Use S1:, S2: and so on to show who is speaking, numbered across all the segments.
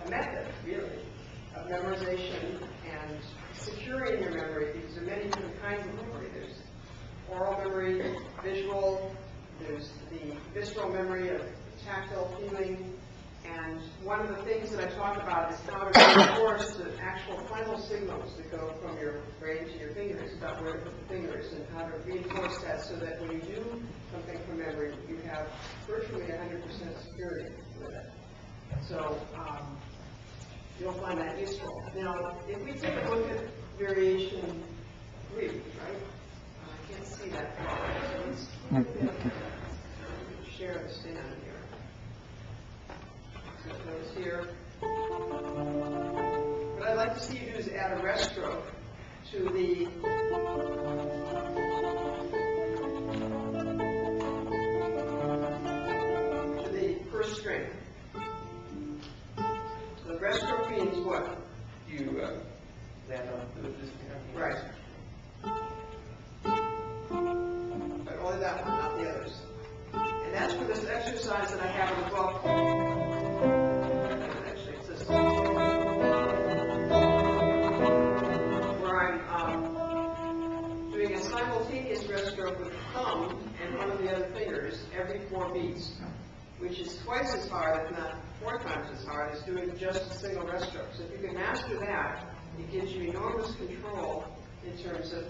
S1: method, really, of memorization and securing your memory, because there are many different kinds of memory. There's oral memory, visual, there's the visceral memory of tactile feeling, and one of the things that I talk about is how to reinforce the actual final signals that go from your brain to your fingers about where to put the fingers, and how to reinforce that so that when you do something from memory, you have virtually 100% security with it. So you'll find that useful. Now, if we take a look at variation 3, right? I can't see that. So let's share the stand here. So it goes here. What I'd like to see you do is add a rest stroke to the first string. So the rest stroke means what?
S2: You land on this thing.
S1: Right. But only that one, not the others. And that's for this exercise that I have in the book. Actually, it's this. Where I'm doing a simultaneous rest stroke with the thumb and one of the other fingers every 4 beats, which is twice as hard, if not 4 times as hard, as doing just a single rest stroke. So if you can master that, it gives you enormous control in terms of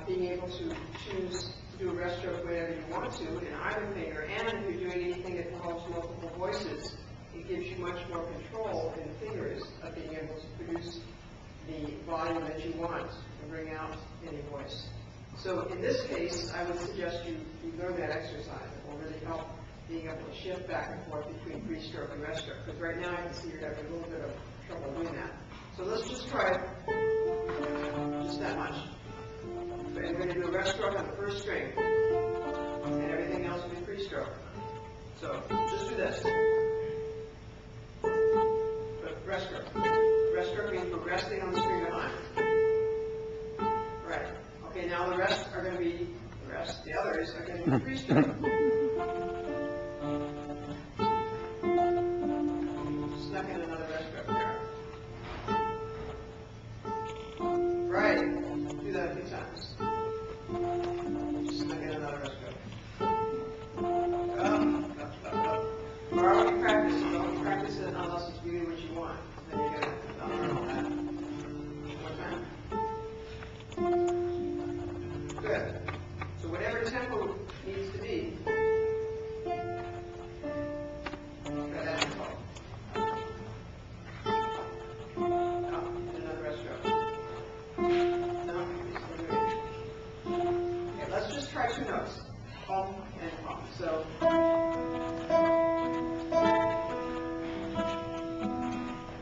S1: being able to choose to do a rest stroke whenever you want to in either finger, and if you're doing anything that involves multiple voices, it gives you much more control in the fingers of being able to produce the volume that you want and bring out any voice. So in this case, I would suggest you learn that exercise. It will really help being able to shift back and forth between free stroke and rest stroke, because right now I can see you're having a little bit of trouble doing that. So let's just try it, just that much. So we're going to do a rest stroke on the first string, and everything else will be free stroke. So just do this. But rest stroke. Rest stroke means we're resting on the string behind. Right. Okay, now the rest are going to be, the others are going to be free stroke. Snuck in another rest stroke there. Right. Do that a few times. Snuck in another rest stroke. Or already practice it. Don't practice it unless it's really what you want. Then you're going to learn all that. One time. Good. So whatever tempo needs to be, try that tempo. Another rest stroke. No, okay, let's just try 2 notes. Pum and pum. So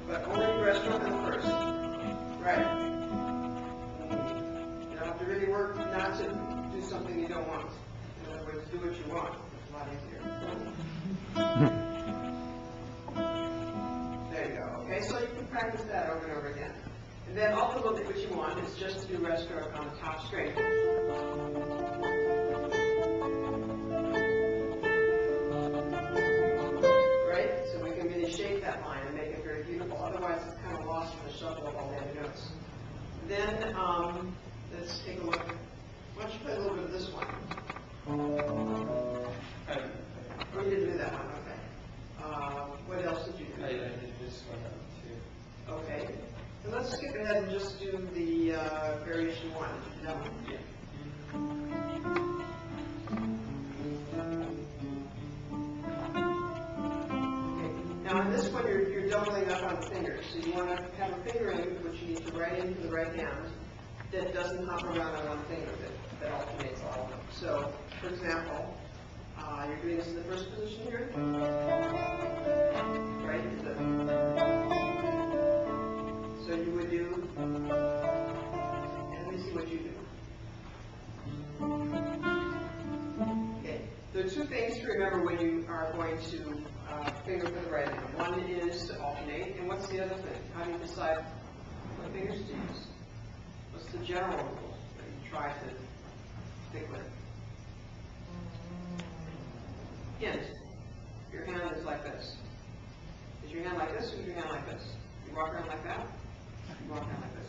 S1: but only rest stroke on the first. Right. You don't have to really work not to do something you don't want. In other words, do what you want. It's a lot easier. There you go. Okay, so you can practice that over and over again. And then ultimately what you want is just to do rest stroke on the top string. Right? So we can really shape that line and make it very beautiful. Otherwise it's kind of lost in the shuffle of all the other notes. Then let's take a look. Why don't you play a little bit of this one? Oh, you didn't do that one, okay. What else did you do?
S2: I did this one too.
S1: Okay. So let's skip ahead and just do the variation 1. That one?
S2: Yeah.
S1: Okay. Now in this one, you're doubling up on the fingers. So you want to have a finger in, which you need to write into the right hand, that doesn't hop around on one finger, that alternates all of them. So, for example, you're doing this in the first position here. Right? So you would do, and let me see what you do. Okay. There are 2 things to remember when you are going to finger for the right hand. One is to alternate, and what's the other thing? How do you decide what fingers to use? What's the general rule that you try to stick with? Hint. Your hand is like this. Is your hand like this or is your hand like this? You walk around like that, you walk around like this.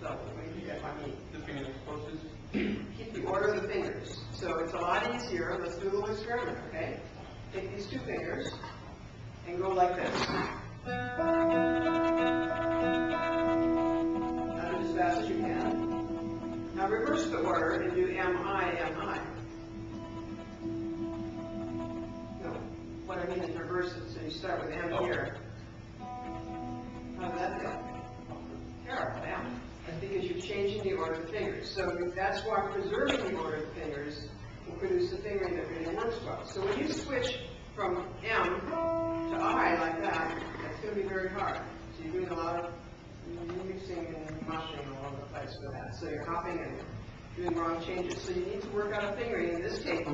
S1: So, what do you get what I mean?
S2: The finger that's closest.
S1: Keep the order of the fingers. So it's a lot easier. Let's do a little experiment, okay? Take these two fingers and go like this. Now do as fast as you can. Now reverse the order and do M-I, M-I. No, what I mean is reverse it. So you start with M here. How did that feel? Terrible, yeah. That's because you're changing the order of the fingers. So that's why preserving the order of the fingers will produce a fingering that really works well. So when you switch from M to I like that, that's going to be very hard. So you're doing a lot of mixing and mushing all over the place with that. So you're hopping and doing wrong changes. So you need to work out a fingering in this case.